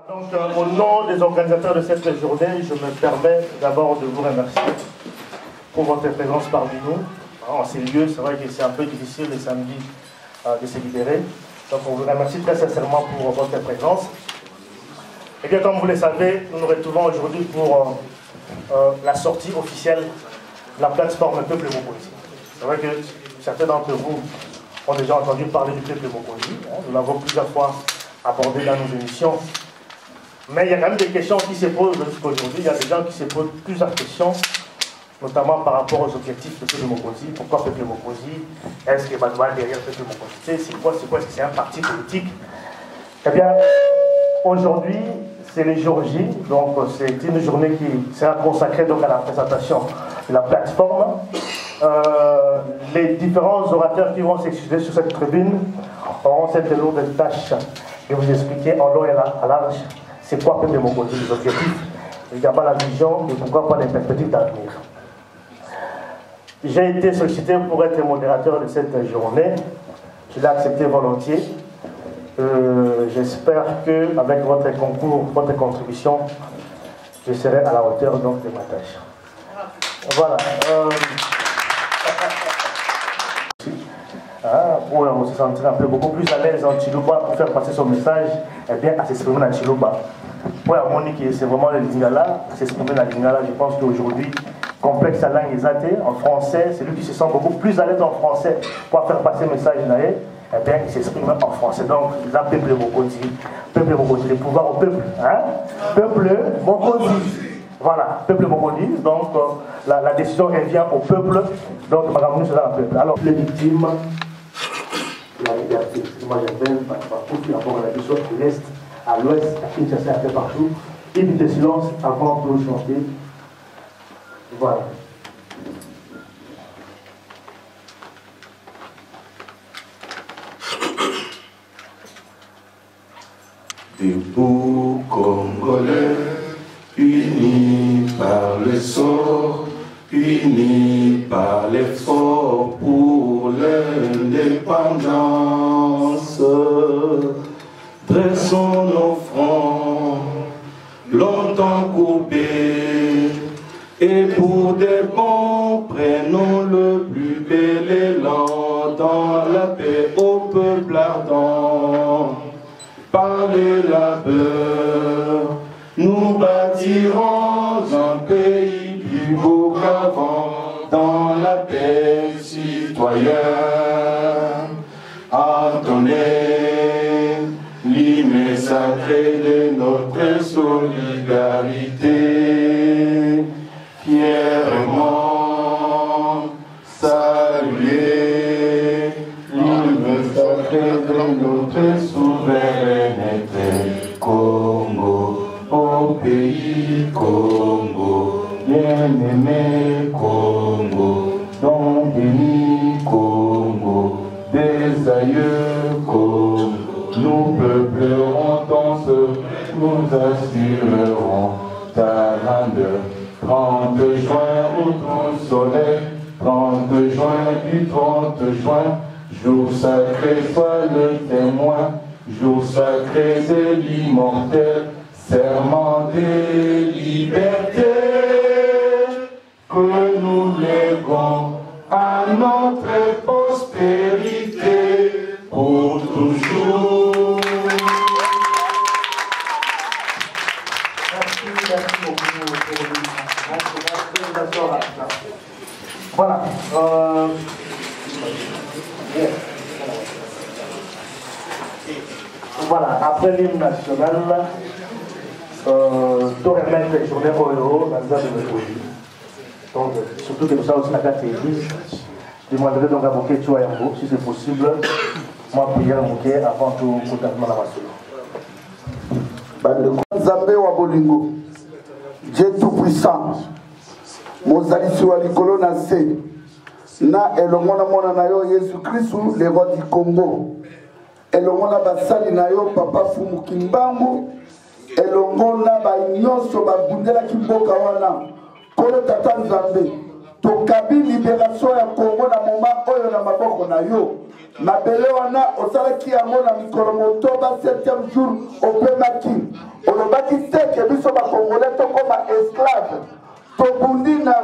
Donc, au nom des organisateurs de cette journée, je me permets d'abord de vous remercier pour votre présence parmi nous. En ces lieux, c'est vrai que c'est un peu difficile les samedis de se libérer. Donc, on vous remercie très sincèrement pour votre présence. Et bien, comme vous le savez, nous nous retrouvons aujourd'hui pour la sortie officielle de la plateforme Peuple Mokonzi. C'est vrai que certains d'entre vous ont déjà entendu parler du Peuple Mokonzi. Nous l'avons plusieurs fois abordé dans nos émissions. Mais il y a quand même des questions qui se posent jusqu'aujourd'hui. Il y a des gens qui se posent plusieurs questions, notamment par rapport aux objectifs de Peuple Mokonzi. Pourquoi Peuple Mokonzi? Est-ce que Banoua derrière Peuple Mokonzi? C'est quoi? Est-ce que c'est un parti politique? Eh bien, aujourd'hui, c'est le jour J. Donc, c'est une journée qui sera consacrée donc, à la présentation de la plateforme. Les différents orateurs qui vont s'excuser sur cette tribune auront cette lourde tâche de vous expliquer en long et à large c'est quoi Peuple Mokonzi, les objectifs, également la vision et pourquoi pas les perspectives d'avenir. J'ai été sollicité pour être modérateur de cette journée. Je l'ai accepté volontiers. J'espère qu'avec votre concours, votre contribution, je serai à la hauteur donc, de ma tâche. Voilà. Pour se sentir un peu beaucoup plus à l'aise en Chiluba pour faire passer son message, et bien à s'exprimer en Chiluba. Pour la Monique, c'est vraiment le Lingala, à s'exprimer dans le Lingala. Je pense qu'aujourd'hui, complexe à langue exatée, en français, c'est lui qui se sent beaucoup plus à l'aise en français pour faire passer le message naïf, et bien il s'exprime en français. Donc, là, Peuple Mokonzi, le pouvoir au peuple. Hein? Peuple Mokonzi. Voilà, Peuple Mokonzi. Donc, la décision revient au peuple. Donc, madame, nous, c'est là le peuple. Alors, les victimes. La liberté. Moi j'appelle partout, d'abord à la question de l'Est, à l'Ouest, à Kinshasa, un peu partout. Une de silence avant de chanter. Voilà. Debout Congolais, unis par le sort, unis par l'effort pour l'indépendance. Dressons nos fronts, longtemps coupés, et pour des bons, prenons le plus bel élan dans la paix au peuple ardent. Par le labeur, nous bâtirons un pays plus beau qu'avant, dans la paix citoyenne. Entonnez l'hymne sacré de notre solidarité, fièrement saluer l'hymne sacré de notre souveraineté. Congo, au pays Congo, bien-aimé Congo, donc béni Congo, des aïeux Congo, nous peuplerons dans ce, nous assurerons ta grandeur. 30 juin au grand soleil, 30 juin du 30 juin, jour sacré, sois le témoin, jour sacré de l'immortel, serment de liberté, que nous léguons à notre prospérité pour toujours. Merci beaucoup. Voilà. Voilà, après l'hymne national, tout remettre les journées au héros dans le pays. Donc, surtout que nous sommes aussi la carte église, je demanderai donc à Moké Tchouayambo, si c'est possible, moi prier à Moké avant tout contactement la massule. Nzambe wa bolingo, Dieu tout-puissant, Mozali sur Alikolo na se, na elongona mona na yo Jésus Christ, le roi du Congo. Elongona basali na yo papa Fumu Kimbangu, elongona ba nyonso ba bundela kimboka wana, kolo tata Nzambe. tokabi libération ya Congo na moment oyo na maboko na yo mabele wana osalaki yango na mikolo motoba 7e jour opemaki olobaki teke biso bakongolais tokoma esclave tobundi na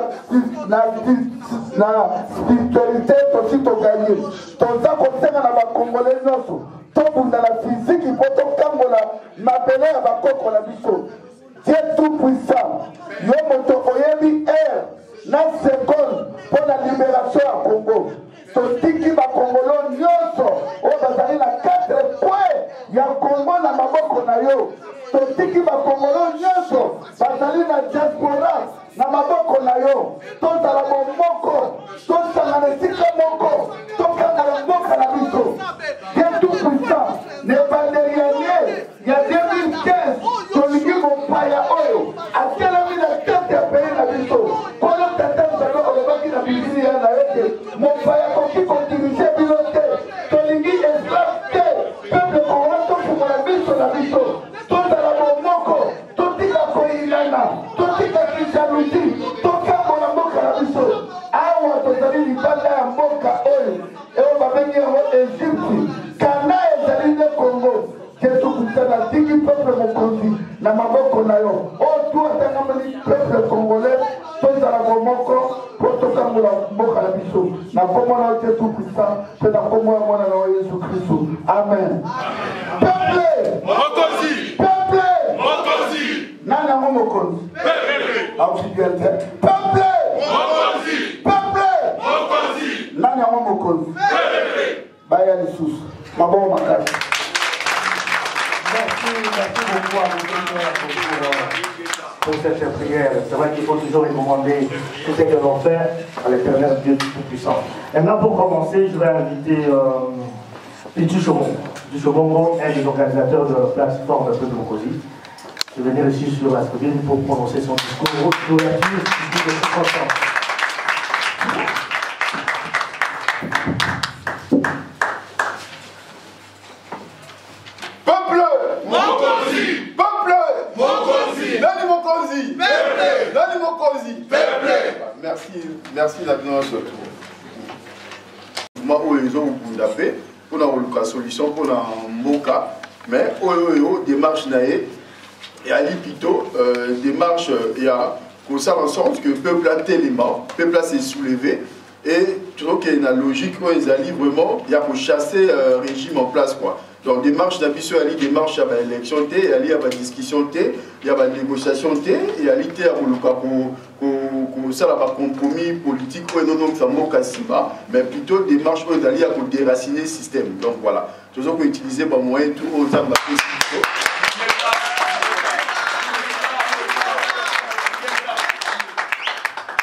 spiritualité tosi toganye toza kosenga na bakongolais nyonso tobunda na physique mpo tokambola mabele ya bakoko na biso Dieu tout puissant yo moto oyebi air na seconde pour la libération à Congo. Totiki bakongolo nyonso oyo bazali na 4 points ya Congo na maboko na yo. Totiki bakongolo nyonso bazali na diaspora na maboko na yo. Tozala moko, tozala na esika moko, tokanga mboka na biso. Dieu tout puissant, ne pas derrière il y a 2015 tolingi mopaya oyo atelemi na tete ya pays na biso. Kono tete nzalo olobaki na bibili ya na yote mopaya koki kodirige bino te tolingi esclave te peuple congolais tofungola biso na biso tozala bomoko totika koyilana totika kijalusi tokambola mboka na biso awa tozali libanda ya mboka oyo eyo babengi yango Egypte kana ezali nde Congo Yesu kusana tiki peuple mokonzi na maboko na yo o tu atangameli peuple congolais tozala bomoko po tokambola mboka na biso na kombo na Dieu tout puissant mpe na kombo ya mwana na Yesu Kristo amen. Peuple mokonzi, peuple mokonzi, nani yango mokonzi? Auxiliaire te peuple mokonzi, peuple mokonzi, nani yango mokonzi? Baya lisusu maboko makasi. Merci beaucoup à pour cette prière. C'est vrai qu'il faut toujours recommander tout ce que l'on fait à l'Éternel Dieu Tout-Puissant. Maintenant, pour commencer, je vais inviter Pichu Chomon. Pichu Chomon est des organisateurs de la plateforme de Peuple Mokosi. Je vais venir ici sur la tribune pour prononcer son discours d'ouverture de ce conférence. Merci d'abord moi où ils ont Bundapé pour la solution pour la Moka mais démarche naé et à l'ipito démarche il y a pour ça en sorte que le peuple a tellement le peuple s'est soulevé et tu vois qu'il y a une logique où ils allaient vraiment il y a pour chasser régime en place quoi. Donc démarche d'habitude, il y a des démarches à l'élection, il y a des discussions, il y a des négociations, il y a des compromis politique, mais plutôt des démarches où il y a pour déraciner le système. Donc voilà, toujours pour utiliser les moyens tout aux armes.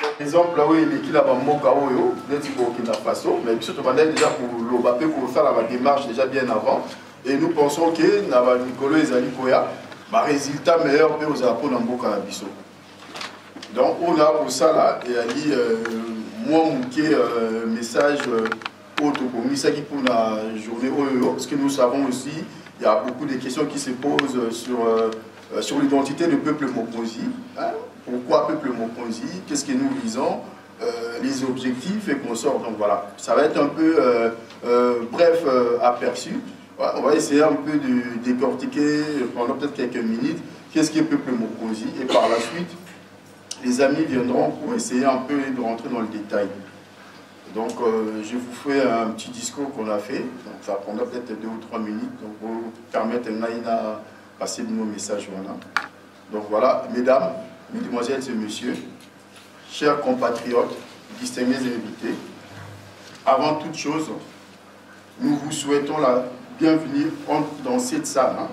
Par exemple, là où il y a des moka oyo, Burkina Faso, mais surtout déjà pour l'Obapé pour faire la démarche déjà bien avant. Et nous pensons que Nicolas Ezali Koya, résultat meilleur que aux apôtres dans Mboka Bisso. Donc on a pour ça là, et Ali, moi mon message autre pour ça qui pour la journée OEO, parce que nous savons aussi, il y a beaucoup de questions qui se posent sur l'identité du peuple Mokonzi. Hein? Pourquoi peuple Mokonzi? Qu'est-ce que nous visons? Les objectifs et qu'on sort. Donc voilà, ça va être un peu bref aperçu. On va essayer un peu de décortiquer pendant peut-être quelques minutes qu'est-ce qu'est peuple Mokonzi et par la suite les amis viendront pour essayer un peu de rentrer dans le détail. Donc je vous ferai un petit discours qu'on a fait, donc ça prendra peut-être 2 ou 3 minutes donc pour permettre à passer de nos messages. Voilà. Donc voilà, mesdames, mesdemoiselles et messieurs, chers compatriotes, distingués et invités, avant toute chose, nous vous souhaitons la bienvenue dans cette salle, hein.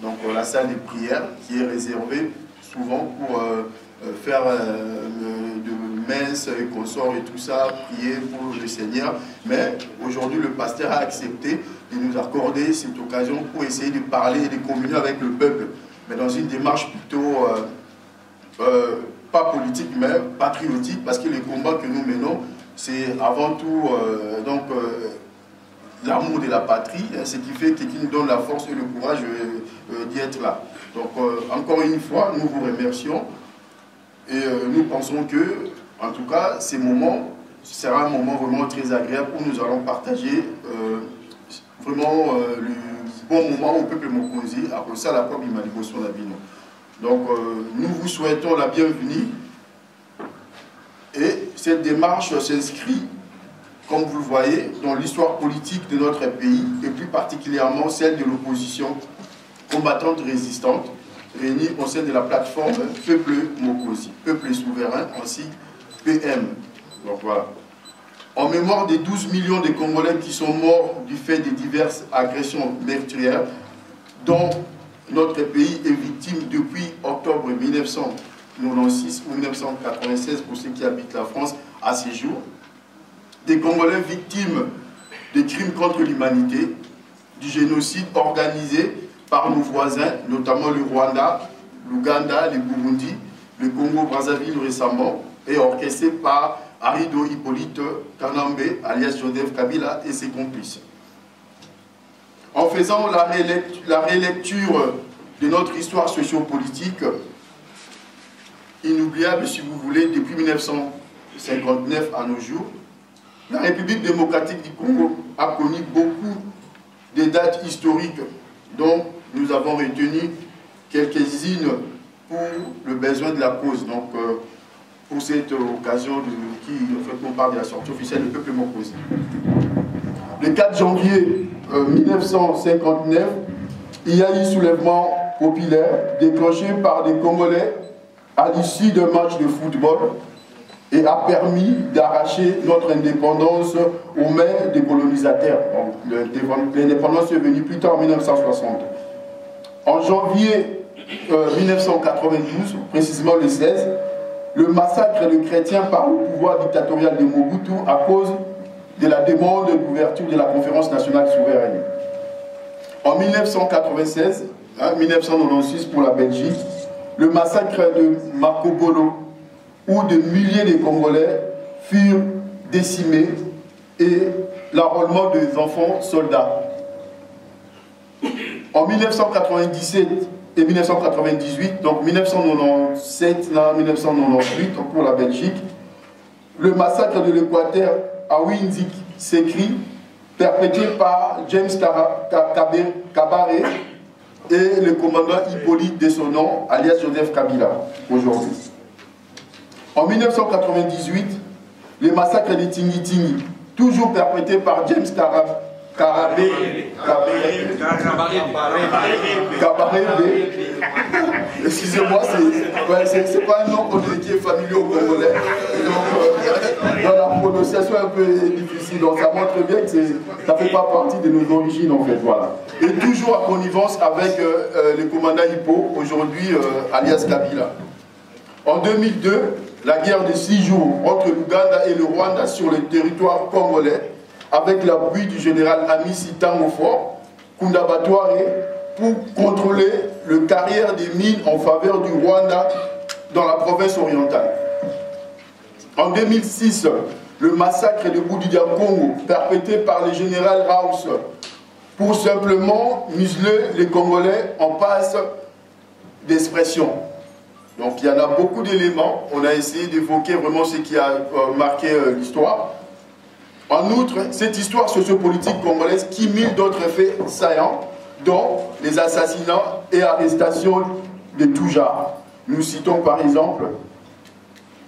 Donc la salle des prières qui est réservée souvent pour faire de messes et consorts et tout ça, prier pour le Seigneur. Mais aujourd'hui, le pasteur a accepté de nous accorder cette occasion pour essayer de parler et de communier avec le peuple, mais dans une démarche plutôt pas politique, mais patriotique, parce que les combats que nous menons, c'est avant tout l'amour de la patrie, ce qui fait qu'il nous donne la force et le courage d'y être là. Donc encore une fois, nous vous remercions et nous pensons que En tout cas, ces moments, ce sera un moment vraiment très agréable où nous allons partager vraiment le bon moment au peuple Mokonzi à cause de la Kobi Maliboso Nabino. Donc, nous vous souhaitons la bienvenue et cette démarche s'inscrit, comme vous le voyez, dans l'histoire politique de notre pays et plus particulièrement celle de l'opposition combattante résistante réunie au sein de la plateforme Peuple Mokonzi, Peuple Souverain, ainsi PM. Donc voilà. En mémoire des 12 millions de Congolais qui sont morts du fait des diverses agressions meurtrières dont notre pays est victime depuis octobre 1996 ou 1996 pour ceux qui habitent la France à ces jours, des Congolais victimes des crimes contre l'humanité, du génocide organisé par nos voisins, notamment le Rwanda, l'Ouganda, le Burundi, le Congo-Brazzaville récemment, et orchestré par Arido Hippolyte Kanambe, alias Joseph Kabila et ses complices. En faisant la rélecture de notre histoire sociopolitique, inoubliable si vous voulez, depuis 1959 à nos jours, la République démocratique du Congo a connu beaucoup de dates historiques dont nous avons retenu quelques-unes pour le besoin de la cause. Donc, pour cette occasion qui fait part de la sortie officielle du peuple Mokonzi. Le 4 janvier 1959, il y a eu un soulèvement populaire déclenché par des Congolais à l'issue d'un match de football et a permis d'arracher notre indépendance aux mains des colonisateurs. L'indépendance est venue plus tard en 1960. En janvier 1992, précisément le 16, le massacre de chrétiens par le pouvoir dictatorial de Mobutu à cause de la demande d'ouverture de la conférence nationale souveraine. En 1996, 1996 pour la Belgique, le massacre de Marco Polo, où de milliers de Congolais furent décimés, et l'enrôlement des enfants soldats. En 1997 et 1998, donc 1997 à 1998 pour la Belgique, le massacre de l'Équateur à Winzik s'écrit, perpétré par James Kabaré et le commandant Hippolyte de son nom, alias Joseph Kabila, aujourd'hui. En 1998, le massacre de Tingi, toujours perpétré par James Kabaré, excusez-moi, c'est pas un nom qui est familier au Congolais. Donc, dans la prononciation un peu difficile, donc ça montre bien que ça ne fait pas partie de nos origines en fait. Voilà. Et toujours en connivence avec le commandant Hippo, aujourd'hui alias Kabila. En 2002, la guerre de 6 jours entre l'Ouganda et le Rwanda sur le territoire congolais, avec l'appui du général Amisi Tangofo Kundabatware, pour contrôler le carrière des mines en faveur du Rwanda dans la province orientale. En 2006, le massacre de Boudidia Congo, perpétré par le général Raus, pour simplement museler les Congolais en passe d'expression. Donc il y en a beaucoup d'éléments, on a essayé d'évoquer vraiment ce qui a marqué l'histoire. En outre, cette histoire sociopolitique congolaise qui mille d'autres faits saillants, dont les assassinats et arrestations de tout genre. Nous citons par exemple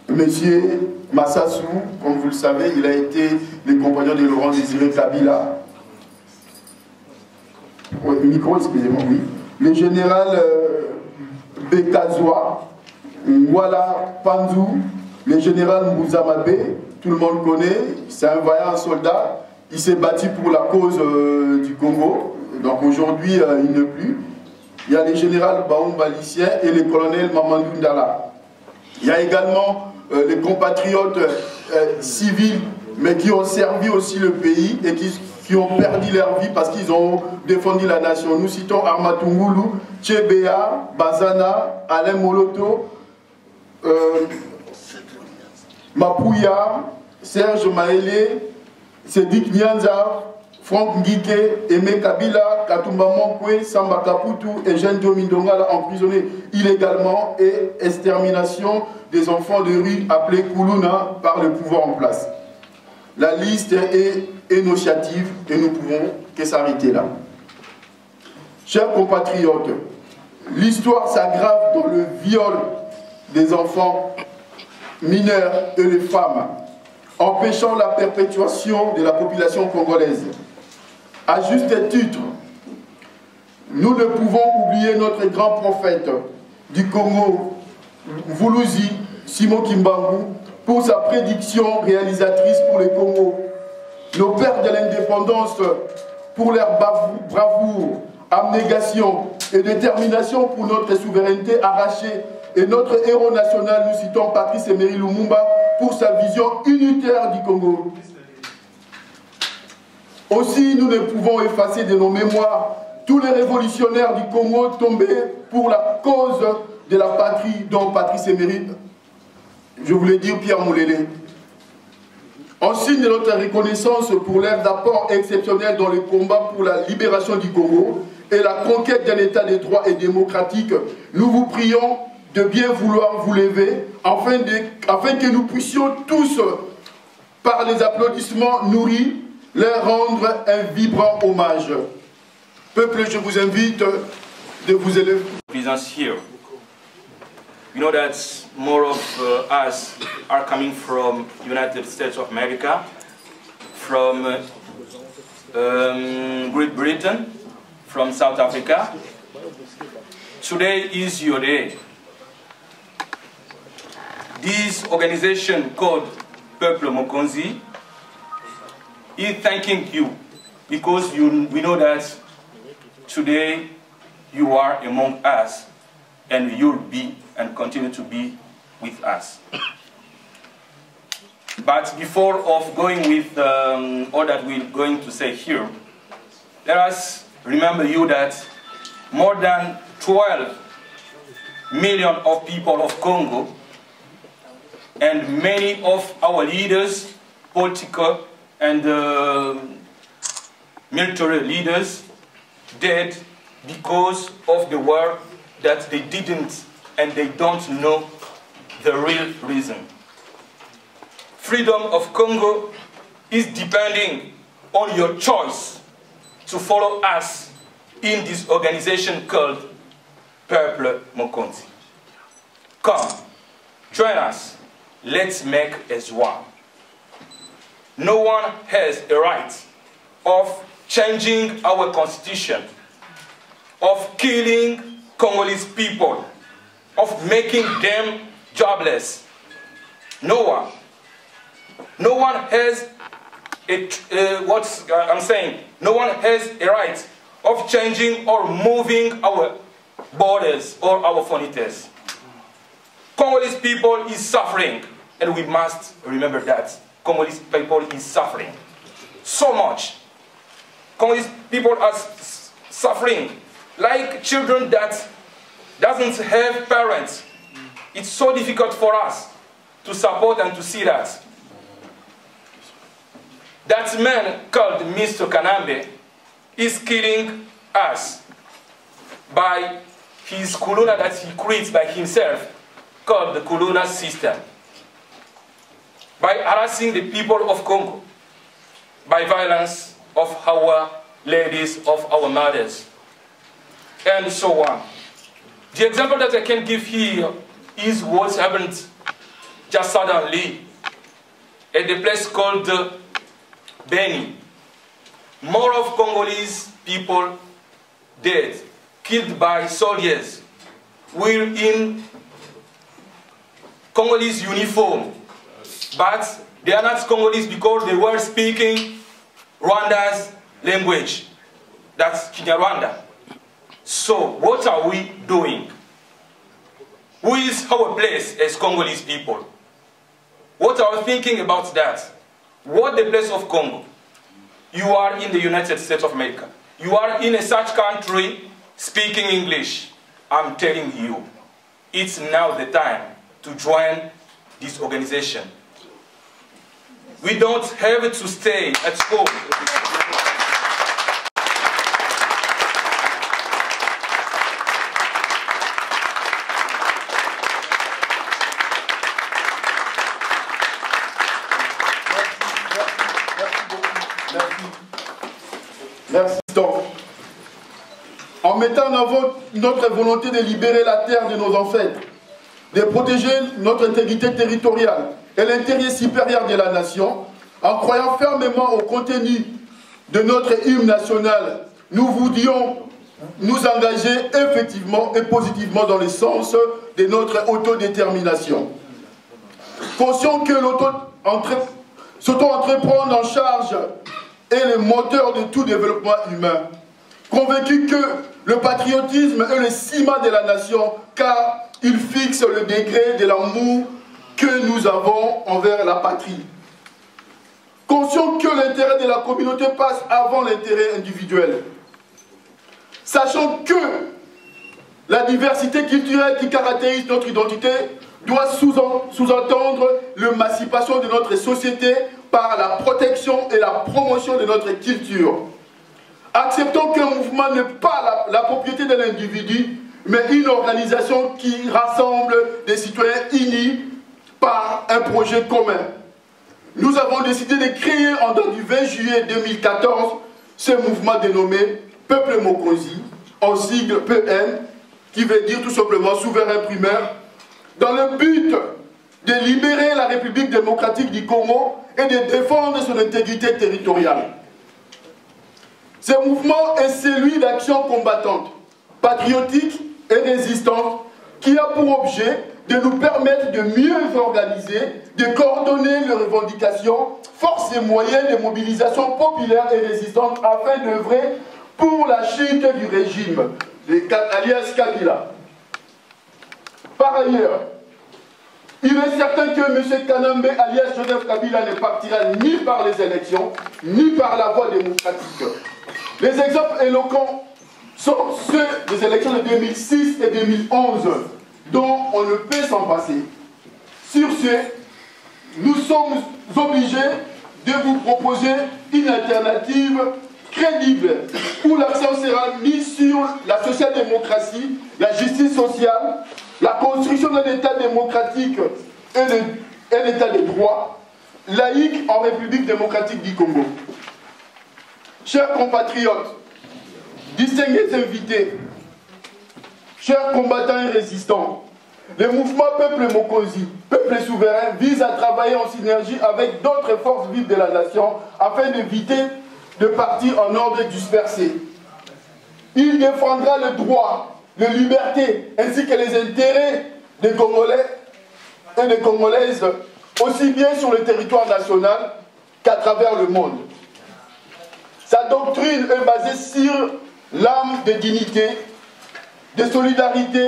M. Massassou, comme vous le savez, il a été le compagnon de Laurent Désiré Kabila. Oui, micro, excusez-moi, oui. Le général Bekazoa, Mwala Panzou, le général Mouzamabe, tout le monde connaît, c'est un vaillant soldat, il s'est battu pour la cause du Congo, donc aujourd'hui il ne plus. Il y a le général Baoumba Licien et le colonel Mamadou Ndala. Il y a également les compatriotes civils, mais qui ont servi aussi le pays et qui ont perdu leur vie parce qu'ils ont défendu la nation. Nous citons Armatungulu, Tchébéa, Bazana, Alain Moloto, Mapouya, Serge Maélé, Sédik Nyanza, Franck Ngike, Aimé Kabila, Katumba Monkwe, Samba Kaputu et Jean Domindongala emprisonnés illégalement et extermination des enfants de rue appelés Koulouna par le pouvoir en place. La liste est énonciative et nous pouvons que s'arrêter là. Chers compatriotes, l'histoire s'aggrave dans le viol des enfants mineurs et les femmes, empêchant la perpétuation de la population congolaise. À juste titre, nous ne pouvons oublier notre grand prophète du Congo, Mvuluzi Simon Kimbangu, pour sa prédiction réalisatrice pour le Congo. Nos pères de l'indépendance, pour leur bravoure, abnégation et détermination pour notre souveraineté arrachée, et notre héros national, nous citons Patrice Emery Lumumba, pour sa vision unitaire du Congo. Aussi, nous ne pouvons effacer de nos mémoires tous les révolutionnaires du Congo tombés pour la cause de la patrie, dont Patrice Emery, je voulais dire Pierre Moulélé. En signe de notre reconnaissance pour leur apport exceptionnel dans le combat pour la libération du Congo et la conquête d'un état de droit et démocratique, nous vous prions de bien vouloir vous lever afin que nous puissions tous, par les applaudissements nourris, leur rendre un vibrant hommage. Peuple, je vous invite de vous élever. Presence here. You know that more of us are coming from United States of America, from Great Britain, from South Africa. Today is your day. This organization called Peuple Mokonzi is thanking you because we know that today you are among us and you'll be and continue to be with us. But before of going with all that we're going to say here, let us remember you that more than 12 million of people of Congo and many of our leaders, political and military leaders, dead because of the war that they didn't and they don't know the real reason. Freedom of Congo is depending on your choice to follow us in this organization called Peuple Mokonzi. Come, join us. Let's make as one. No one has a right of changing our constitution, of killing Congolese people, of making them jobless. No one. No one has no one has a right of changing or moving our borders or our frontiers. Congolese people is suffering, and we must remember that. Congolese people is suffering so much. Congolese people are suffering like children that doesn't have parents. It's so difficult for us to support and to see that. That man called Mr. Kanambe is killing us by his Kuluna that he creates by himself, called the Kuluna system, by harassing the people of Congo, by violence of our ladies, of our mothers, and so on. The example that I can give here is what happened just suddenly at the place called Beni. More of Congolese people dead, killed by soldiers. We're in Congolese uniform, but they are not Congolese because they were speaking Rwanda's language. That's Kinyarwanda. So what are we doing? Who is our place as Congolese people? What are we thinking about that? What the place of Congo? You are in the United States of America. You are in a such country speaking English. I'm telling you, it's now the time to join this organization. We don't have to stay at home. en mettant en avant notre volonté de libérer la terre de nos ancêtres, de protéger notre intégrité territoriale et l'intérêt supérieur de la nation, en croyant fermement au contenu de notre hymne national, nous voulions nous engager effectivement et positivement dans le sens de notre autodétermination. Conscient que s'auto-entreprendre en charge est le moteur de tout développement humain. Convaincu que le patriotisme est le ciment de la nation, car il fixe le degré de l'amour que nous avons envers la patrie. Conscient que l'intérêt de la communauté passe avant l'intérêt individuel. Sachant que la diversité culturelle qui caractérise notre identité doit sous-entendre l'émancipation de notre société par la protection et la promotion de notre culture. Acceptons qu'un mouvement n'est pas la propriété de l'individu, mais une organisation qui rassemble des citoyens unis par un projet commun. Nous avons décidé de créer en date du 20 juillet 2014 ce mouvement dénommé Peuple Mokonzi, en sigle PN, qui veut dire tout simplement souverain primaire, dans le but de libérer la République démocratique du Congo et de défendre son intégrité territoriale. Ce mouvement est celui d'action combattante, patriotique et résistante, qui a pour objet de nous permettre de mieux organiser, de coordonner les revendications, forces et moyens de mobilisation populaire et résistante afin d'œuvrer pour la chute du régime, alias Kabila. Par ailleurs, il est certain que M. Kanambe, alias Joseph Kabila, ne partira ni par les élections, ni par la voie démocratique. Les exemples éloquents sont ceux des élections de 2006 et 2011, dont on ne peut s'en passer. Sur ce, nous sommes obligés de vous proposer une alternative crédible où l'accent sera mis sur la social-démocratie, la justice sociale, la construction d'un État démocratique et un État de droit, laïque en République démocratique du Congo. Chers compatriotes, distingués invités, chers combattants et résistants, le mouvement Peuple Mokonzi, Peuple souverain, vise à travailler en synergie avec d'autres forces vives de la nation afin d'éviter de partir en ordre dispersé. Il défendra le droit, les libertés ainsi que les intérêts des Congolais et des Congolaises, aussi bien sur le territoire national qu'à travers le monde. Sa doctrine est basée sur l'âme de dignité, de solidarité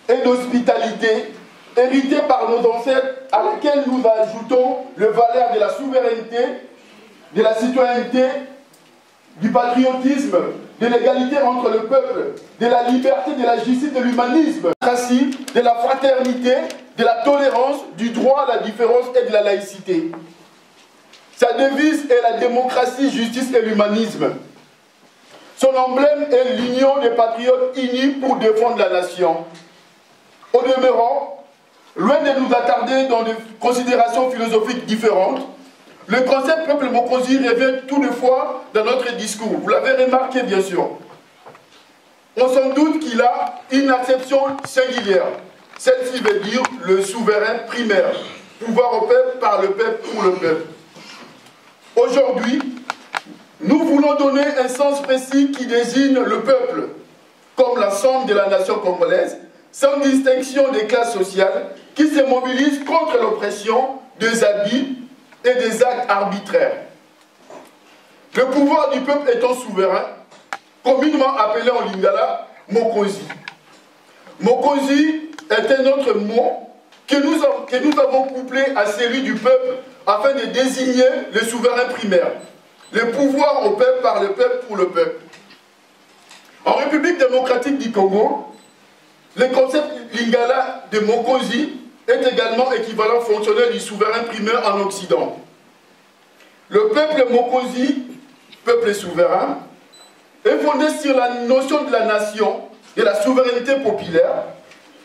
et d'hospitalité, héritée par nos ancêtres, à laquelle nous ajoutons le valeur de la souveraineté, de la citoyenneté, du patriotisme, de l'égalité entre le peuple, de la liberté, de la justice, de l'humanisme, de la fraternité, de la tolérance, du droit à la différence et de la laïcité. Sa devise est la démocratie, justice et l'humanisme. Son emblème est l'union des patriotes unis pour défendre la nation. Au demeurant, loin de nous attarder dans des considérations philosophiques différentes, le concept Peuple Mokonzi revient toutefois dans notre discours. Vous l'avez remarqué bien sûr. On s'en doute qu'il a une acception singulière. Celle-ci veut dire le souverain primaire. Pouvoir au peuple, par le peuple, pour le peuple. Aujourd'hui, nous voulons donner un sens précis qui désigne le peuple comme l'ensemble de la nation congolaise, sans distinction des classes sociales, qui se mobilisent contre l'oppression, des abus et des actes arbitraires. Le pouvoir du peuple étant souverain, communément appelé en lingala Mokonzi. Mokonzi est un autre mot que nous avons couplé à celui du peuple afin de désigner le souverain primaire, le pouvoir au peuple par le peuple pour le peuple. En République démocratique du Congo, le concept lingala de Mokonzi est également équivalent fonctionnel du souverain primaire en Occident. Le peuple Mokonzi, peuple souverain, est fondé sur la notion de la nation, de la souveraineté populaire,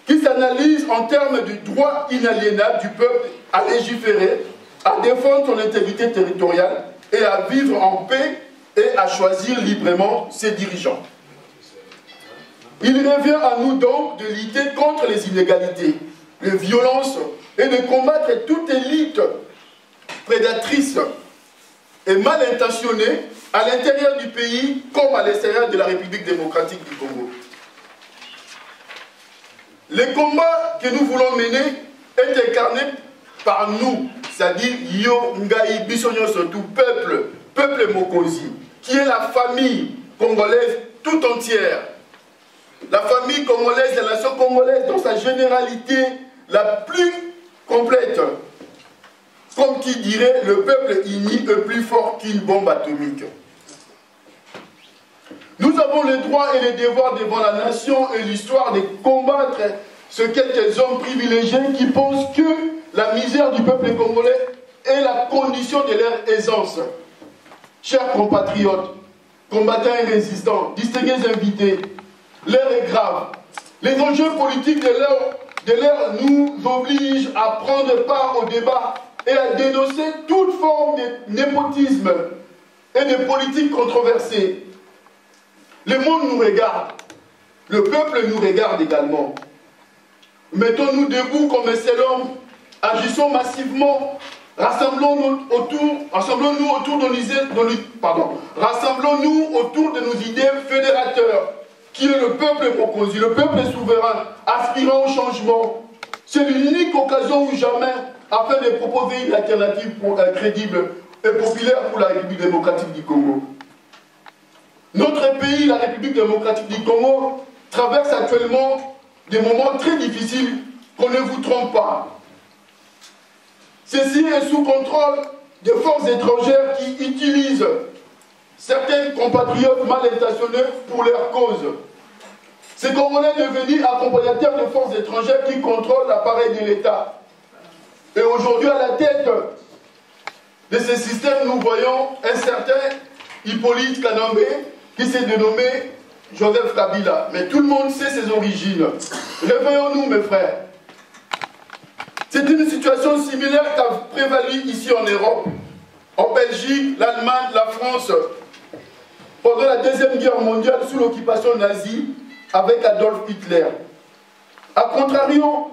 qui s'analyse en termes du droit inaliénable du peuple à légiférer, à défendre son intégrité territoriale et à vivre en paix et à choisir librement ses dirigeants. Il revient à nous donc de lutter contre les inégalités, les violences et de combattre toute élite prédatrice et mal intentionnée à l'intérieur du pays comme à l'extérieur de la République démocratique du Congo. Le combat que nous voulons mener est incarné par nous, c'est-à-dire Yo Ngai Bissonyo surtout, peuple Mokozi, qui est la famille congolaise tout entière. La famille congolaise, la nation congolaise dans sa généralité la plus complète. Comme qui dirait, le peuple uni est plus fort qu'une bombe atomique. Nous avons le droit et le devoir devant la nation et l'histoire de combattre ce quelques hommes privilégiés qui pensent que la misère du peuple congolais est la condition de leur aisance. Chers compatriotes, combattants et résistants, distingués invités, l'heure est grave. Les enjeux politiques de l'heure nous obligent à prendre part au débat et à dénoncer toute forme de népotisme et de politique controversée. Le monde nous regarde, le peuple nous regarde également. Mettons-nous debout comme un seul homme, agissons massivement, rassemblons-nous autour de nos idées fédérateurs, qui est le peuple proposé, le peuple souverain, aspirant au changement. C'est l'unique occasion ou jamais afin de proposer une alternative crédible et populaire pour la République démocratique du Congo. Notre pays, la République démocratique du Congo, traverse actuellement des moments très difficiles, qu'on ne vous trompe pas. Ceci est sous contrôle des forces étrangères qui utilisent certains compatriotes mal intentionnés pour leur cause. Ces Congolais devenus accompagnateurs de forces étrangères qui contrôlent l'appareil de l'État. Et aujourd'hui, à la tête de ce système, nous voyons un certain Hippolyte Kanambe qui s'est dénommé Joseph Kabila. Mais tout le monde sait ses origines. Réveillons-nous, mes frères. C'est une situation similaire qui a prévalu ici en Europe, en Belgique, l'Allemagne, la France, pendant la Deuxième Guerre mondiale sous l'occupation nazie avec Adolf Hitler. A contrario,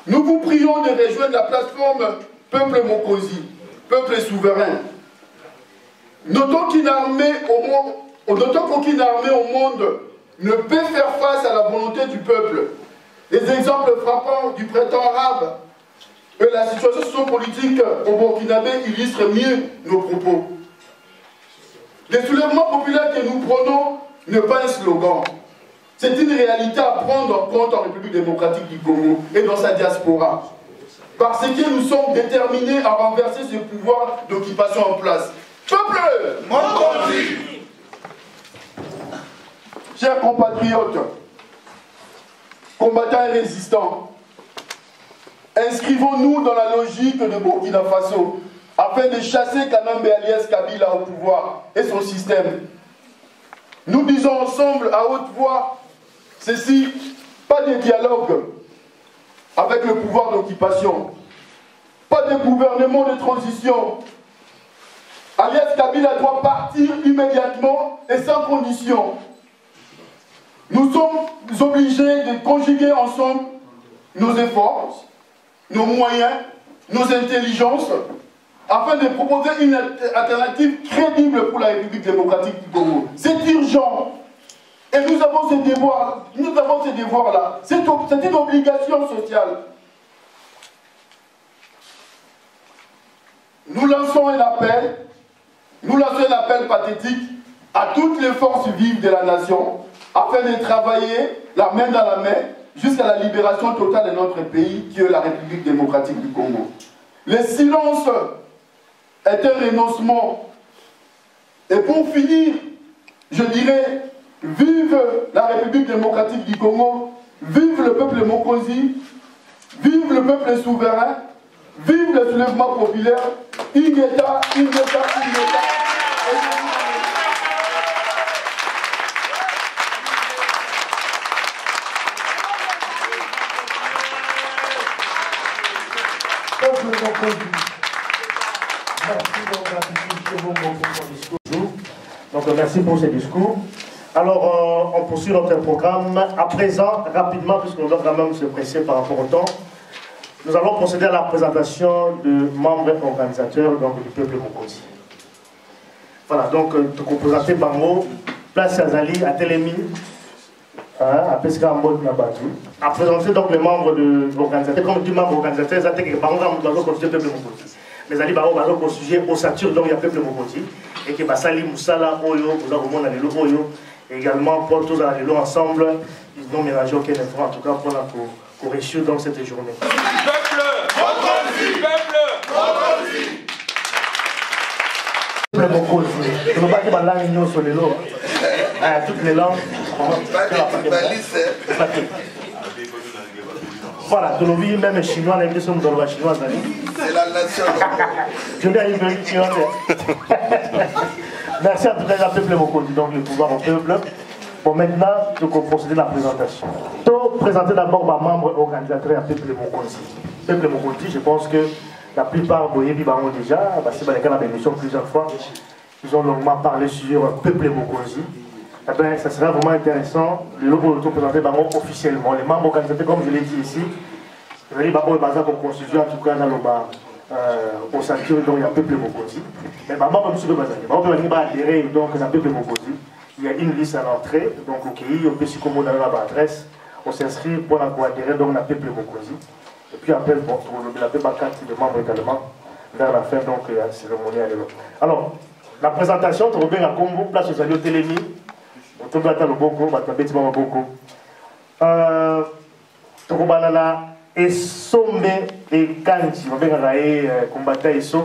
nous vous prions de rejoindre la plateforme Peuple Mokozi, Peuple souverain. Notons qu'aucune armée au monde ne peut faire face à la volonté du peuple. Les exemples frappants du printemps arabe et la situation politique au Burkinabé illustrent mieux nos propos. Le soulèvement populaire que nous prenons n'est pas un slogan. C'est une réalité à prendre en compte en République démocratique du Congo et dans sa diaspora. Parce que nous sommes déterminés à renverser ce pouvoir d'occupation en place. Peuple Mokozi! Chers compatriotes, combattants et résistants, inscrivons-nous dans la logique de Burkina Faso afin de chasser Kanambe alias Kabila au pouvoir et son système. Nous disons ensemble à haute voix ceci, pas de dialogue avec le pouvoir d'occupation, pas de gouvernement de transition. Alias Kabila doit partir immédiatement et sans condition. Nous sommes obligés de conjuguer ensemble nos efforts, nos moyens, nos intelligences, afin de proposer une alternative crédible pour la République démocratique du Congo. C'est urgent. Et nous avons ces devoirs-là. C'est une obligation sociale. Nous lançons un appel pathétique à toutes les forces vives de la nation, afin de travailler la main dans la main jusqu'à la libération totale de notre pays, qui est la République démocratique du Congo. Le silence est un renoncement. Et pour finir, je dirais, vive la République démocratique du Congo, vive le peuple Mokozi, vive le peuple souverain, vive le soulèvement populaire, Ingeta, Ingeta, Ingeta. Donc merci pour ces discours. Alors, on poursuit notre programme. À présent, rapidement, puisqu'on doit quand même se presser par rapport au temps, nous allons procéder à la présentation de membres organisateurs donc, du peuple Mokonzi. Voilà, donc, pour présenter Bango, place Azali, à Télémi, à Pesca Mbod Nabatu, à présenter donc les membres de l'organisateur, comme dit membres organisateurs, ça que Bango va constituer le peuple Mokonzi. Mais Ali Bango va constituer au Satur, donc il y a le peuple Mokonzi, et que Basali Moussala, Oyo, Ouzaromon, Alelo, Oyo, également pour tous les ensemble, ils n'ont mélangé aucun effort, en tout cas pour réussir dans cette journée. Peuple Mokonzi, peuple Mokonzi. Peuple Mokonzi. Je ne veux pas dire la langue sur les lots. Toutes les langues. Voilà, tout le monde, même chinois, les gens sont dans le chinois. C'est la nation. Je vais aller vers chinois. Merci à tous les peuples Mokonzi, donc le pouvoir au peuple. Bon, maintenant, nous allons procéder à la présentation. Donc, présenter d'abord ma membre organisateur à Peuple Mokonzi. Peuple Mokonzi, je pense que la plupart de Yebi Bango déjà, c'est dans les cas de l'émission plusieurs fois, ils ont longuement parlé sur Peuple Mokonzi. Eh bien, ça sera vraiment intéressant de nous présenter Bango officiellement. Les membres organisateurs, comme je l'ai dit ici, les Bango et Baza qu'on constitue en tout cas dans le bar. Au centre, donc il y a Peuple Mokonzi. Mais maman, comme je vais adhérer donc à Peuple Mokonzi. Il y a une liste à l'entrée, donc au pays, on peut s'y commander l'adresse, on s'inscrit pour adhérer donc à Peuple Mokonzi. Et puis après, bon, on a fait ma carte de membres également vers la fin donc la cérémonie. Alors, la présentation, tu reviens à Congo, place aux alliés au Télémi, on tombe à Taloboko, on va tomber à Taloboko. Tu reviens là. Et Sombe et Kanji, on va bien combattre et Sombe.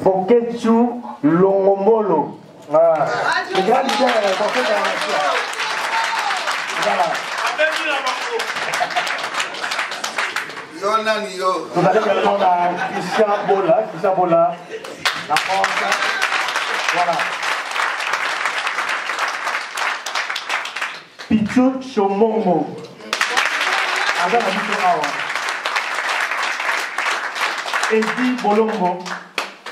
Foketu Longomolo. Voilà. Le grand leader de la nation. Voilà. Nous allons également à Christian Bola, la France. Voilà. Pichu Chomongo. Adam Abito Awa. Eddie Bolongo,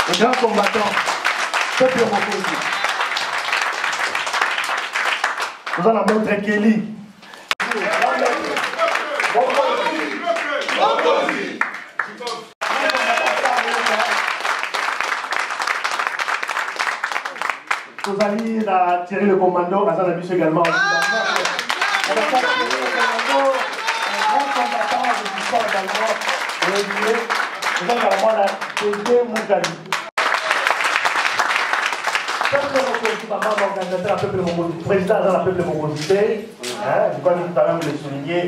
le grand combattant, Peuple Mokonzi. Nous allons mettre Kelly. Nous allons tirer le commando, Azan Abis également. On va tirer le commando, un grand combattant de l'histoire également. Nous allons également la Tédé Moukali. Peuple Mokonzi, maman organisateur à Peuple Mokonzi, président de la Peuple Mokonzi, je crois que tout à l'heure vous le souligner.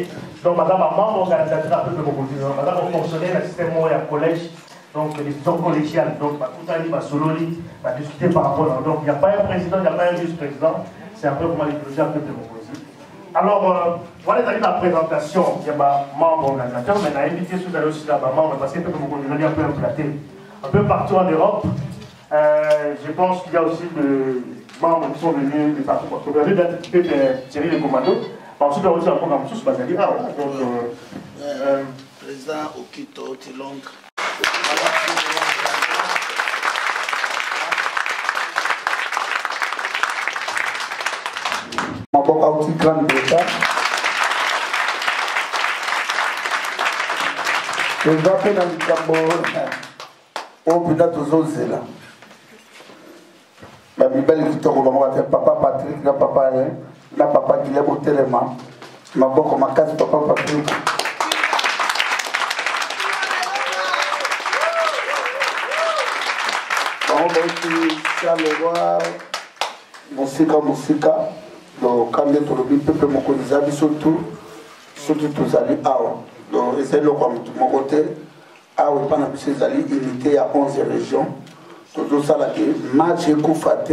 Donc, madame, maman organisateur à Peuple Mokonzi, madame, on fonctionnait dans le système à collège. Donc, les décisions collégiales, donc, on a discuté par rapport à. Donc, il n'y a pas un président, il n'y a pas un vice-président. C'est un peu comment les projets à Peuple Mokonzi. Alors, voilà la présentation, il y a un membre organisateur, mais on a invité tout à l'heure aussi là-bas, parce que Peuple Mokonzi est un peu implanté un peu partout en Europe. Je pense qu'il y a aussi des membres qui sont venus de partout. Parce qu'on a vu d'être Thierry Le Commando. Ensuite, on a aussi un programme sous Basali. Président Okito Tilong. Maboka outil grand d'État. Je vais appeler dans le Cambo. Au plus d'un là. La Bible qui te remonte, papa Patrick, la papa Guilherme au Téléma. Ma boca, ma case, papa Patrick. On va aussi Charleroi, Moussika. Donc, quand il y a tout le peuple Mokonzi, surtout tous allés à donc, c'est le mon côté. Ah oui, pendant que ces alliés unité à 11 régions, tout ça là, match et koufate,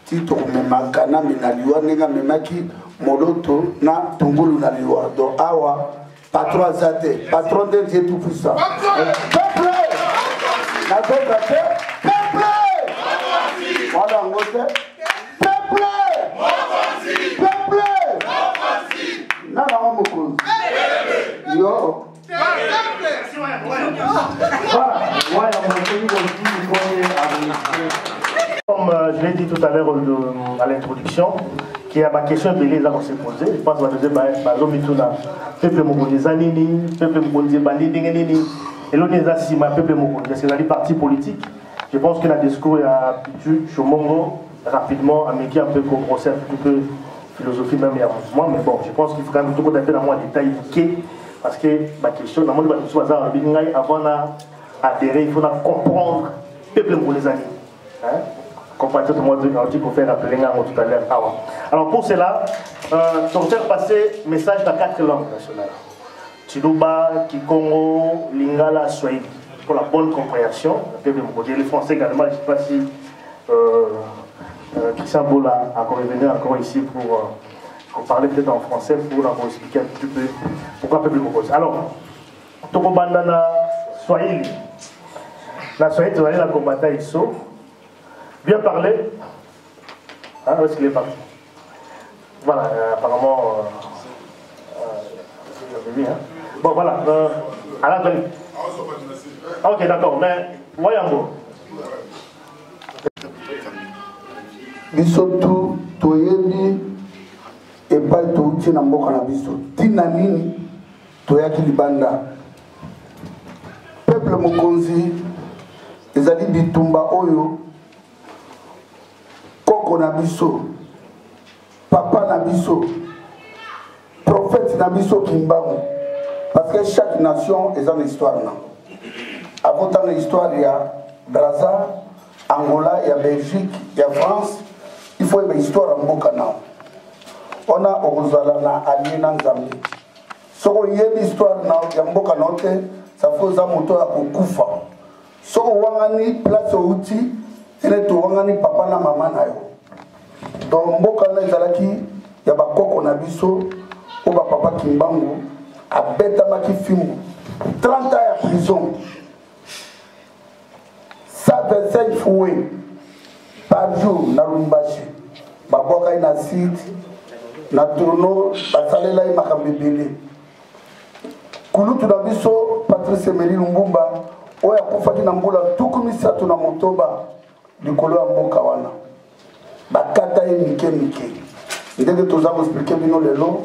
titre même Kana Minaliwa, Nega Memaki, Moloto, Na Tungulu Naliwa. Donc, Awa, patron Zate, patron de Dieu tout puissant. Peuple! La peuple! Peuple! Voilà, on vote. Peuple! Peuple! Nana Mokonzi. Yo! Voilà, voilà, tout à l'heure à l'introduction, qu'il y a ma question belée là qu'on s'est posée. Je pense que je vais dire, peuple Mokondi Zanini, peuple Mokondi Bandini, et l'autre est assis, ma peuple Mokondi, parce que c'est parti politique. Je pense que le discours a pu, Chomongo, rapidement, amener un peu comme procès, un peu philosophie même et avancement, mais bon, je pense qu'il faut quand même tout un peu dans mon détail, parce que ma question, dans mon débat, avant d'adhérer, il faut comprendre le peuple Mokondi Zanini. Comprendre tout le monde pour faire appeler tout à l'heure. Alors pour cela, on va passer message dans 4 langues nationales. Chiluba, Kikongo, Lingala, Swahili. Pour la bonne compréhension, le français également, je ne sais pas si Christian Bola a revenu encore ici pour parler peut-être en français, pour expliquer un petit peu pourquoi le peuple Mokondi. Alors, Toko Bandana, Swahili. La Swahili, tu vas aller la combattre ici. Bien parlé. Où est-ce qu'il est parti? Voilà, apparemment. Bon, voilà. Ok, d'accord, mais voyons. Biso tu toyebi epai touti na mboka na biso. Tina nini toyaki libanda. Peuple Mokonzi ezali bitumba oyo koko na biso, papa na biso, prophète na biso Kimbangu. Parce que chaque nation est une histoire. Avant tant l'histoire, il y a Brazza, Angola, il y a Belgique, il y a France. Il faut une histoire en Bokana. On a Orozalana, Aliena, Nzambi. Si on a une histoire en Bokana, ça fait un moteur à Koufa. Si on a une place au outil, il y a un papa na maman. Donc, Bokana, il y a un koko na biso, ou un papa Kimbangu. A Betamaki Fimu, 30 ans en prison, 125 fouets par jour na Lumbashi. Baboka na site, na tourno, basalela makambebele. Kulutu na biso, Patrice Emery Lumbumba, oya kufaki na mbula tukumisa tuna motoba, likolo ya mboka wana. Bakata ye mike. Ndenge tozamo expliquer bino lelo.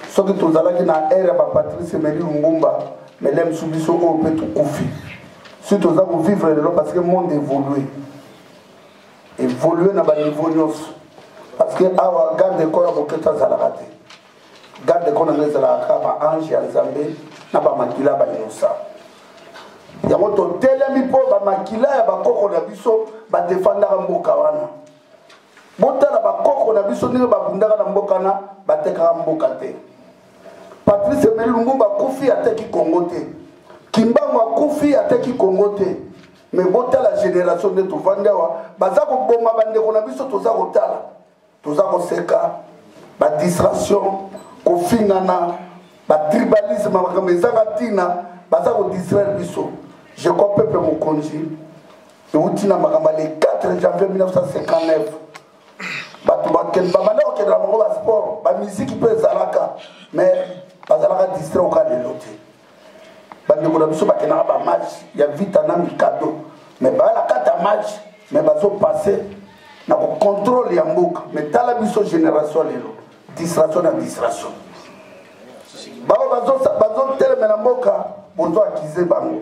Ce que tu as dit dans l'ère de Patrice Emery Lumbumba, mais l'aime soubiso au peut tout couper. Si tu as vivre là parce que le monde évolue. Évoluer dans le niveau. Parce que awa garde corps à boketa zalagate. Garde corps na zalaka ba ange ya Nzambe na ba makila ba inosa. Ya moto telemi po ba makila ya ba koko na biso ba défendra mboka wana. Botala ba koko na biso ndenge ba bundaka na mboka na ba tekaka mboka te. Patrice Emery Lumbumba Koufi ateki Congo te. Kimbangu Koufi ateki Congo te. Mais bota la génération de Touvandawa, bazako bomba bande kona biso toza kotala. Toza koseka ba distraction, kofingana, ba tribalisme bakamezaka tina, bazako distraire biso. Je crois peuple Mokonzi. Et utina makamba le 4 janvier 1959. Batu baken bamanda okendela mongo ba sport, ba musique peut zalaka, mais bazalaka distrait au cas de l'autre. Bande ko biso bakena ba match, ya vita na mikado, mais ba la kata match, mais bazo passer na ko contrôle ya mboka, mais tala biso génération lelo, distraction na distraction. Bazo tele na mboka, bozo akize bango.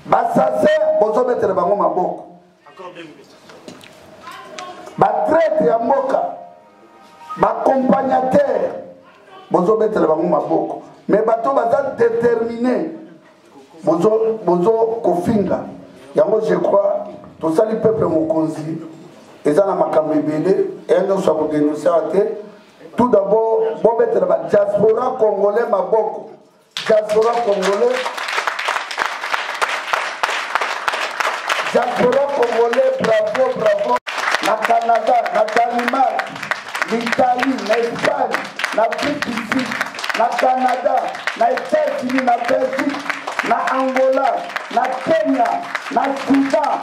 Basase bozo mettre bango maboko. Batraite ya mboka, accompagnateur, bozo mettre bango maboko. Mais bato baza déterminé, bozo kofinga. Yango je crois, tout ça le peuple Mokonzi, et ça na makambo ebele, et nous sommes dénoncés à terre. Tout d'abord, bon mettre la diaspora congolais maboko. Diaspora congolais. Diaspora congolais, bravo, bravo. Na Canada, na Danemark, l'Italie, na Espagne, na Belgique, na Canada, na États-Unis, na Belgique, na Angola, na Kenya, na Soudan,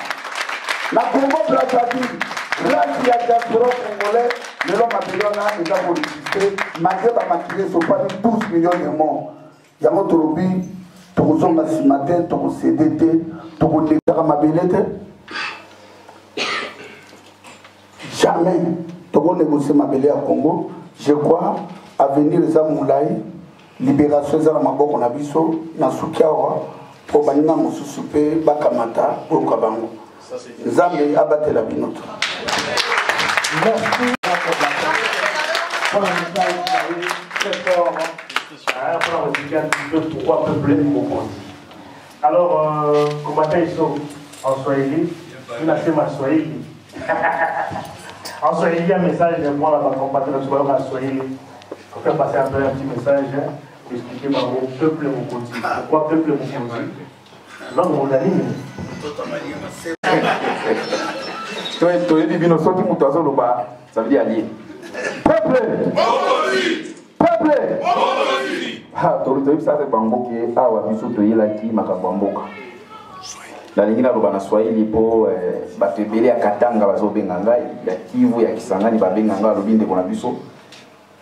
na Congo Brazzaville. Grâce à la diaspora congolais, le l'homme appelé déjà politisé, malgré la maquillée, ce sont pas 12 millions de morts. Il y a notre lobby, tout le monde ce matin, tout le CDT, tout le monde mabelete. jamais toko négocier mabele ya Congo. Je crois avenir eza moulai, libération eza na maboko na biso na sukiawa po baninga mosusu pe bakamata boka bango. Nzambe abatela binoto. Merci pour la message très fort. Pour expliquer un petit peu pourquoi peuple Mokonzi. Alors, combattant en Swahili, il a fait ma Swahili. En Swahili, il y a un message pour la combattant en Swahili. On fait passer un petit message pour expliquer le peuple Mokonzi. Pourquoi peuple Mokonzi? Non, on a dit. Tu es divino, sorti mon toiseau le bas, ça veut dire allié. Peuple! Peuple! Ah, tu ça c'est Bamboke, ah, ouais, biso to yelaki makabamboka. La ligne na loba na Swahili po batebele ya Katanga bazobenga ngai, ya Kivu ya Kisangani babenga ngai lobinde kona biso.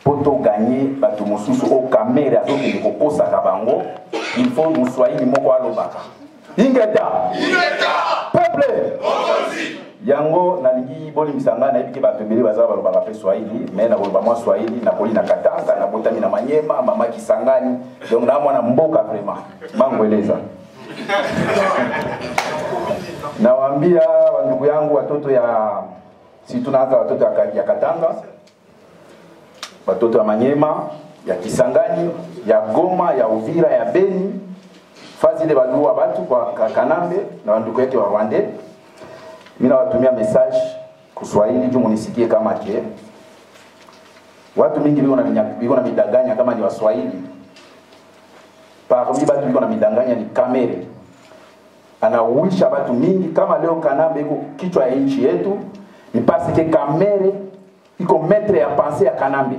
Poto gagner bato mosusu o kamera azokende kokosa kabango, il faut mu Swahili moko alobaka. Ingeta! Peuple! Yango nalingi boli misanga na ebiki bato ebele baza baloba ba Swahili mais na boloba mwa Swahili na koli na Katanga na botami na Manyema mama Kisangani donc na mwana mboka vraiment mangweleza. Nawaambia wandugu yangu watoto ya si tunaanza watoto ya Katanga, watoto ya Manyema, ya Kisangani, ya Goma, ya Uvira, ya Beni, fazile balua batu kwa Kanambe na wandugu yetu wa Rwanda. Mimi nawatumia message kwa Swahili juu munisikie kama ke. Watu mingi biko na midanganya kama ni Waswahili. Parmi batu biko na midanganya ni Kamere. Anawisha watu mingi kama leo Kanambe iko kichwa ya nchi yetu, ni parce que Kamere iko maître ya pensée ya Kanambe.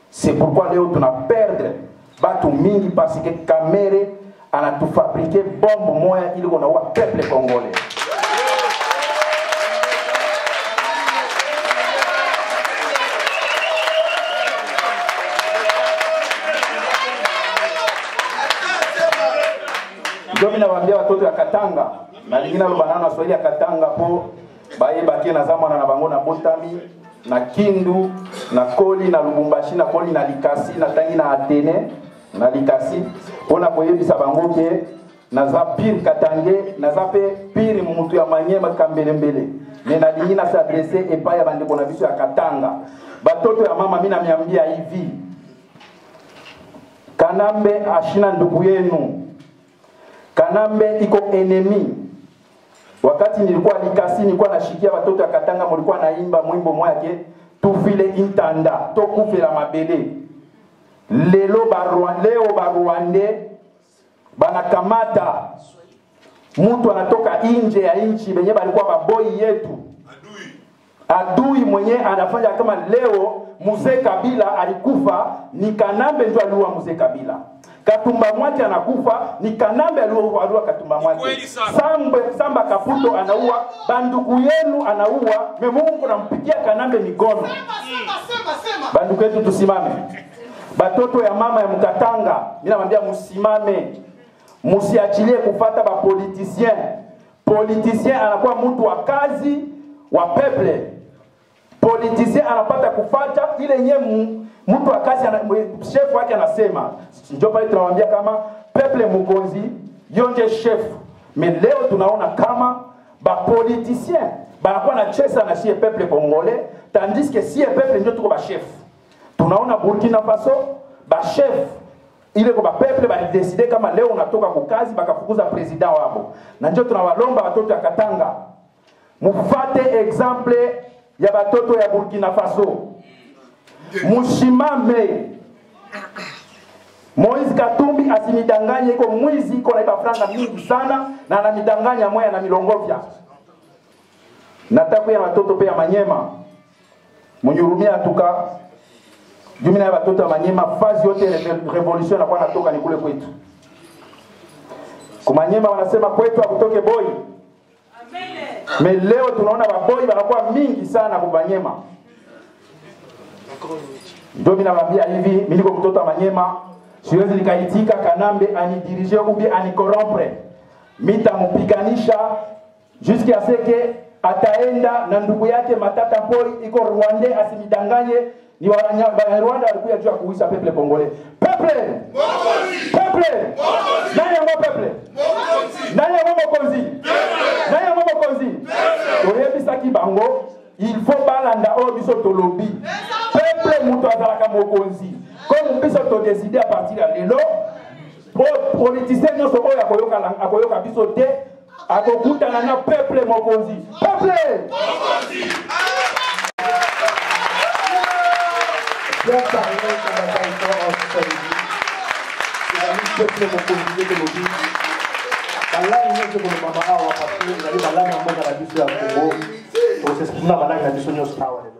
C'est pourquoi leo tuna perdre batu mingi parce que Kamere anatufabriquer bombe moya ili kona wa peuple congolais. Ndio nawaambia watoto ya Katanga na lingine lobanana na Swahili ya Katanga po baye bakie na zamana na bango na Botami na Kindu na Koli na Lubumbashi na Koli na Likasi na tangi na Atene na Likasi pona koyebisa bango ke na za pire Katange na za pe pire mutu ya Manyema kambele mbele mais na lingine na s'adresser et pas ya bandeko na biso ya Katanga batoto ya mama mimi namiambia hivi Kanambe ashina ndugu yenu Kanambe iko enemy. Wakati nilikuwa Likasi nilikuwa nashikia watoto ya Katanga mlikuwa naimba mwimbo mwake tufile intanda tokufela mabele. Leo Barwande banakamata mtu anatoka nje ya nchi benye balikuwa baboi yetu. Adui mwenye anafanya kama leo Mzee Kabila alikufa ni Kanambe ndio aliua Mzee Kabila. Katumba Mwati anakufa ni Kanambe aliua Katumba Mwati. Samba Kaputo anaua banduku yenu anaua Mungu nampigia Kanambe migono. Banduku yetu tusimame. Batoto ya mama ya Mkatanga mimi namwambia msimame. Msiachilie kufuata ba politicien. Politicien anakuwa mtu wa kazi wa peuple. Politicien anapata kufuata ile nyemu mtu wa kazi chef wake anasema ndio pale tunamwambia kama peuple Mokonzi yonje chef mais leo tunaona kama ba politicien banakuwa na chesa na sie peuple congolais tandis que sie peuple ndio tuko ba chef tunaona Burkina Faso ba chef ile kwa peuple ba décider kama leo unatoka kwa kazi bakafukuza president wao na ndio tunawalomba watoto ya Katanga mufate exemple ya batoto ya Burkina Faso mushimame. Moise Katumbi asinidanganye iko mwizi iko naiba franga mingi sana na ananidanganya moya na milongovya. Nataka ya watoto pia Manyema munyurumia tuka jumina ya watoto ya Manyema fazi yote revolution nakuwa natoka ni kule kwetu. Kumanyema wanasema kwetu akutoke boy. Mais leo tunaona baboi wanakuwa mingi sana kwa Manyema. Ndio mimi nawaambia hivi, mimi niko mtoto wa Manyema, siwezi nikaitika Kanambe anidirige ou bien anicorrompre. Mitamupiganisha jusqu'à ce que ataenda na ndugu yake Matata Poi iko Rwanda, asimidanganye ni Rwanda walikuja juu ya kuisha peple Congolais. Peple nani yango peple nani yango mokonzi nani yango mokonzi toyebisaki bango il faut balanda oyo biso tolobi peple muto azalaka mokonzi comme biso to décider à partir ya lelo politicien nyonso oyo akoyoka biso te akokutana na peple mokonzi peple bien parlé comme la territoire en Somalie. Il a mis peuple mokondi de l'Obi. Là, il y a des mamans à parce que vous allez dans la maman de la Bible à Congo. Pour s'exprimer dans la Bible,